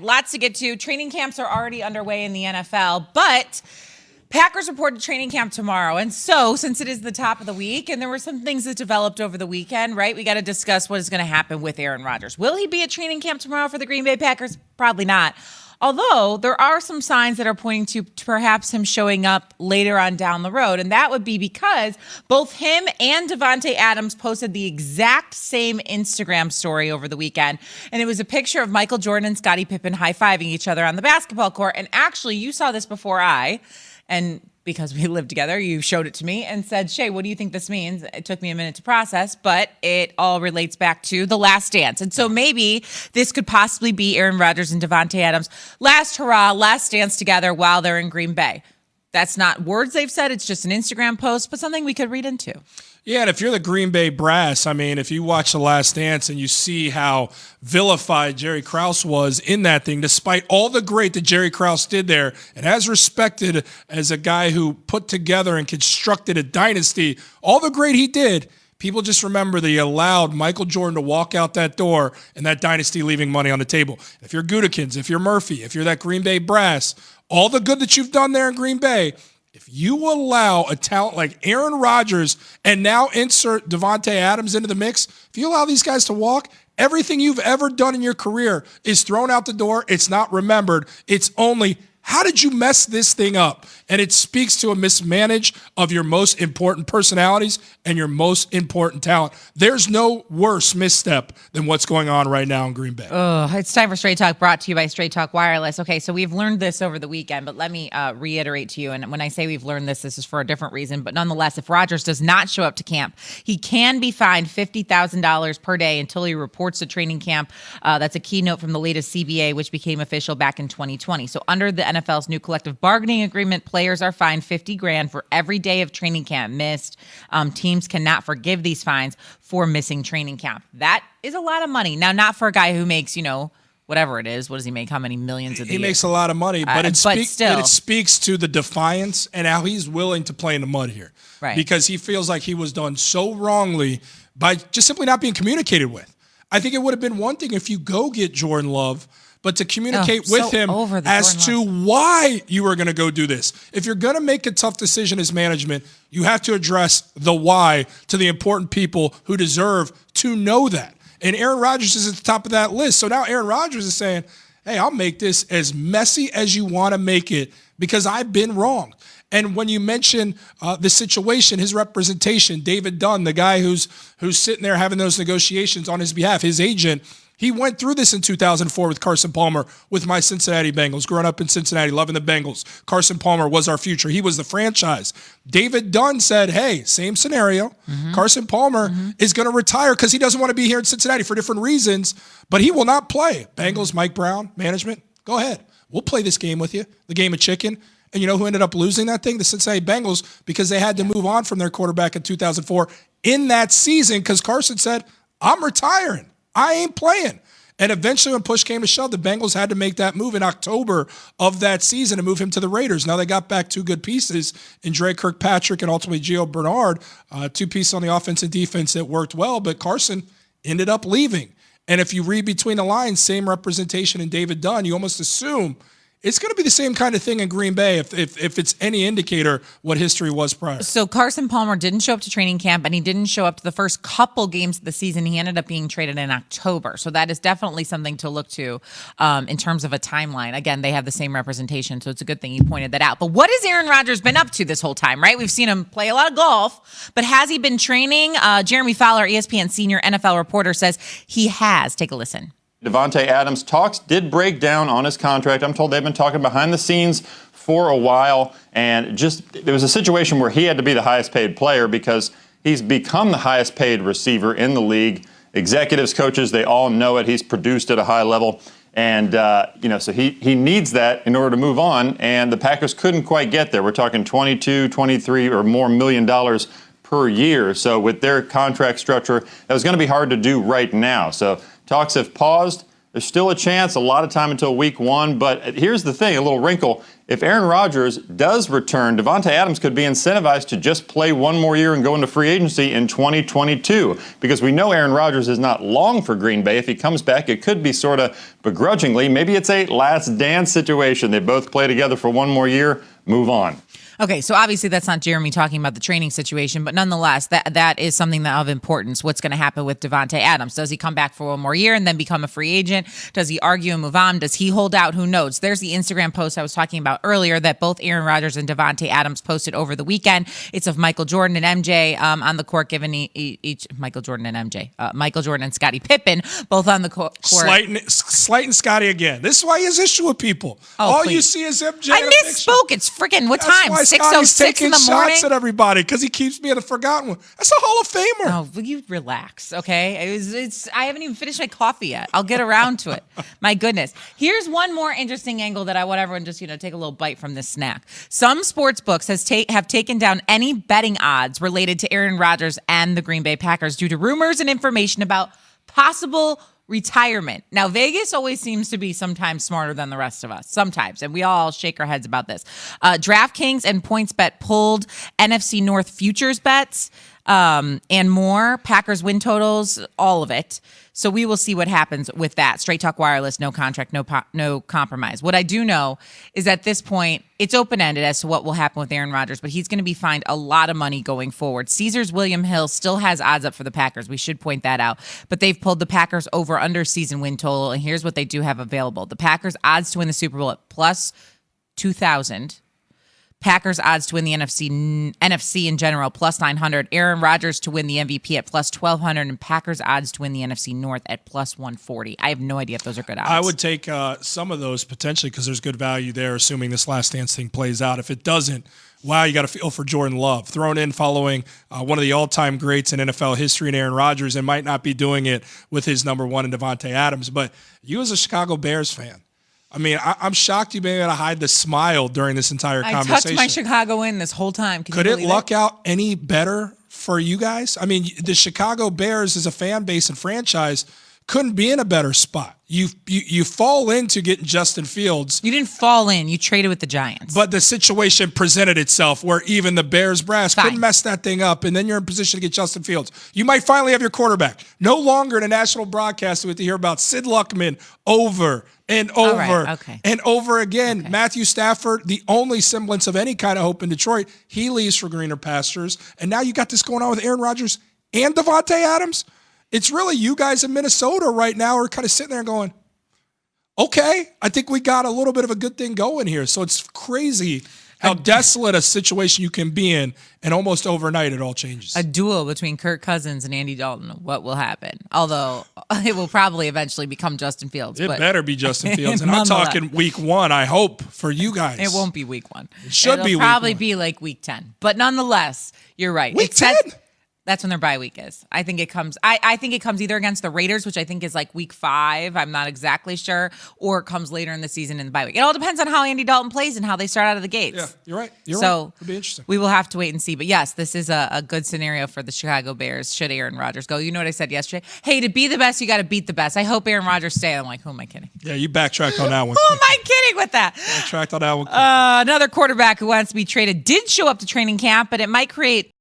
lots to get to. Training camps are already underway in the NFL, but Packers reported training camp tomorrow. And so, since it is the top of the week, and there were some things that developed over the weekend, right? We got to discuss what is going to happen with Aaron Rodgers. Will he be at training camp tomorrow for the Green Bay Packers? Probably not. Although there are some signs that are pointing to perhaps him showing up later on down the road. And that would be because both him and Davante Adams posted the exact same Instagram story over the weekend. And it was a picture of Michael Jordan and Scottie Pippen high-fiving each other on the basketball court. And actually, you saw this before and because we lived together, you showed it to me and said, Shay, what do you think this means? It took me a minute to process, but it all relates back to The Last Dance. And so maybe this could possibly be Aaron Rodgers and Davante Adams' last hurrah, last dance together while they're in Green Bay. That's not words they've said. It's just an Instagram post, but something we could read into. Yeah, and if you're the Green Bay brass, I mean, if you watch The Last Dance and you see how vilified Jerry Krause was in that thing, despite all the great that Jerry Krause did there, and as respected as a guy who put together and constructed a dynasty, all the great he did, people just remember that he allowed Michael Jordan to walk out that door and that dynasty leaving money on the table. If you're Gudikins, if you're Murphy, if you're that Green Bay brass, all the good that you've done there in Green Bay, if you allow a talent like Aaron Rodgers and now insert Davante Adams into the mix, if you allow these guys to walk, everything you've ever done in your career is thrown out the door. It's not remembered. It's only, how did you mess this thing up? And it speaks to a mismanage of your most important personalities and your most important talent. There's no worse misstep than what's going on right now in Green Bay. Oh, it's time for Straight Talk, brought to you by Straight Talk Wireless. Okay, so we've learned this over the weekend, but let me reiterate to you. And when I say we've learned this is for a different reason. But nonetheless, if Rodgers does not show up to camp, he can be fined $50,000 per day until he reports to training camp. That's a keynote from the latest CBA, which became official back in 2020. So under the NFL's new collective bargaining agreement, players are fined $50,000 for every day of training camp missed. Teams cannot forgive these fines for missing training camp. That is a lot of money. Now, not for a guy who makes, whatever it is. What does he make? How many millions a year? He makes a lot of money, but it speaks to the defiance and how he's willing to play in the mud here. Right. Because he feels like he was done so wrongly by just simply not being communicated with. I think it would have been one thing if you go get Jordan Love, but to communicate with him as to why you were going to go do this. If you're going to make a tough decision as management, you have to address the why to the important people who deserve to know that. And Aaron Rodgers is at the top of that list. So now Aaron Rodgers is saying, hey, I'll make this as messy as you want to make it because I've been wrong. And when you mention the situation, his representation, David Dunn, the guy who's sitting there having those negotiations on his behalf, his agent, he went through this in 2004 with Carson Palmer with my Cincinnati Bengals. Growing up in Cincinnati, loving the Bengals. Carson Palmer was our future. He was the franchise. David Dunn said, hey, same scenario. Mm-hmm. Carson Palmer is going to retire because he doesn't want to be here in Cincinnati for different reasons, but he will not play. Bengals, Mike Brown, management, go ahead. We'll play this game with you, the game of chicken. And you know who ended up losing that thing? The Cincinnati Bengals, because they had to move on from their quarterback in 2004 in that season because Carson said, I'm retiring. I ain't playing. And eventually when push came to shove, the Bengals had to make that move in October of that season and move him to the Raiders. Now they got back two good pieces in Dre Kirkpatrick and ultimately Gio Bernard, two pieces on the offense and defense that worked well, but Carson ended up leaving. And if you read between the lines, same representation in David Dunn, you almost assume it's going to be the same kind of thing in Green Bay if it's any indicator what history was prior. So Carson Palmer didn't show up to training camp, and he didn't show up to the first couple games of the season. He ended up being traded in October. So that is definitely something to look to in terms of a timeline. Again, they have the same representation, so it's a good thing you pointed that out. But what has Aaron Rodgers been up to this whole time, right? We've seen him play a lot of golf, but has he been training? Jeremy Fowler, ESPN senior NFL reporter, says he has. Take a listen. Davante Adams' talks did break down on his contract. I'm told they've been talking behind the scenes for a while, and there was a situation where he had to be the highest paid player because he's become the highest paid receiver in the league. Executives, coaches, they all know it. He's produced at a high level, and so he needs that in order to move on, and the Packers couldn't quite get there. We're talking 22, 23 or more $1 million per year. So with their contract structure, that was going to be hard to do right now. So talks have paused. There's still a chance, a lot of time until week 1. But here's the thing, a little wrinkle. If Aaron Rodgers does return, Davante Adams could be incentivized to just play one more year and go into free agency in 2022. Because we know Aaron Rodgers is not long for Green Bay. If he comes back, it could be sort of begrudgingly. Maybe it's a last dance situation. They both play together for one more year, move on. Okay, so obviously that's not Jeremy talking about the training situation, but nonetheless, that is something of importance. What's going to happen with Davante Adams? Does he come back for one more year and then become a free agent? Does he argue and move on? Does he hold out? Who knows? There's the Instagram post I was talking about earlier that both Aaron Rodgers and Davante Adams posted over the weekend. It's of Michael Jordan and MJ on the court, giving each Michael Jordan and MJ, Michael Jordan and Scottie Pippen, both on the court. Slighting Scottie again. This is why he has issue with people. All please. You see is MJ. I misspoke. It's freaking what time? 6:06 in the morning. Shots at everybody because he keeps me in the forgotten one. That's a Hall of Famer. Oh, will you relax, okay? I haven't even finished my coffee yet. I'll get around to it. My goodness. Here's one more interesting angle that I want everyone just take a little bite from this snack. Some sports books have taken down any betting odds related to Aaron Rodgers and the Green Bay Packers due to rumors and information about possible retirement. Now, Vegas always seems to be sometimes smarter than the rest of us, sometimes, and we all shake our heads about this. DraftKings and PointsBet pulled NFC North futures bets and more, Packers win totals, all of it. So we will see what happens with that. Straight Talk Wireless, no contract, no compromise. What I do know is at this point, it's open-ended as to what will happen with Aaron Rodgers, but he's going to be fined a lot of money going forward. Caesars William Hill still has odds up for the Packers. We should point that out. But they've pulled the Packers over under season win total, and here's what they do have available. The Packers odds to win the Super Bowl at plus 2,000. Packers odds to win the NFC in general, plus 900. Aaron Rodgers to win the MVP at plus 1,200. And Packers odds to win the NFC North at plus 140. I have no idea if those are good odds. I would take some of those potentially because there's good value there, assuming this last dance thing plays out. If it doesn't, wow, you got to feel for Jordan Love. Thrown in following one of the all-time greats in NFL history in Aaron Rodgers, and might not be doing it with his number one in Davante Adams. But you as a Chicago Bears fan, I mean, I'm shocked you've been able to hide the smile during this entire conversation. I tucked my Chicago in this whole time. Could it luck out any better for you guys? I mean, the Chicago Bears as a fan base and franchise couldn't be in a better spot. You fall into getting Justin Fields. You didn't fall in. You traded with the Giants. But the situation presented itself where even the Bears brass couldn't mess that thing up, and then you're in position to get Justin Fields. You might finally have your quarterback. No longer in a national broadcast we have to hear about Sid Luckman over and over and over again. Okay. Matthew Stafford, the only semblance of any kind of hope in Detroit, he leaves for greener pastures. And now you got this going on with Aaron Rodgers and Davante Adams. It's really you guys in Minnesota right now are kind of sitting there going, okay, I think we got a little bit of a good thing going here. So it's crazy how desolate a situation you can be in, and almost overnight it all changes. A duel between Kirk Cousins and Andy Dalton. What will happen? Although it will probably eventually become Justin Fields. It better be Justin Fields. And I'm talking week 1, I hope, for you guys. It won't be week 1. It should be week 1. It'll probably be like week 10. But nonetheless, you're right. Week 10? That's when their bye week is. I think it comes. I think it comes either against the Raiders, which I think is like week 5. I'm not exactly sure, or it comes later in the season in the bye week. It all depends on how Andy Dalton plays and how they start out of the gates. Yeah, you're right. So it'll be interesting. We will have to wait and see. But yes, this is a good scenario for the Chicago Bears. Should Aaron Rodgers go? You know what I said yesterday? Hey, to be the best, you got to beat the best. I hope Aaron Rodgers stays. I'm like, who am I kidding? Yeah, you backtracked on that one. Who am I kidding with that? Backtracked on that one. Another quarterback who wants to be traded did show up to training camp, but it might create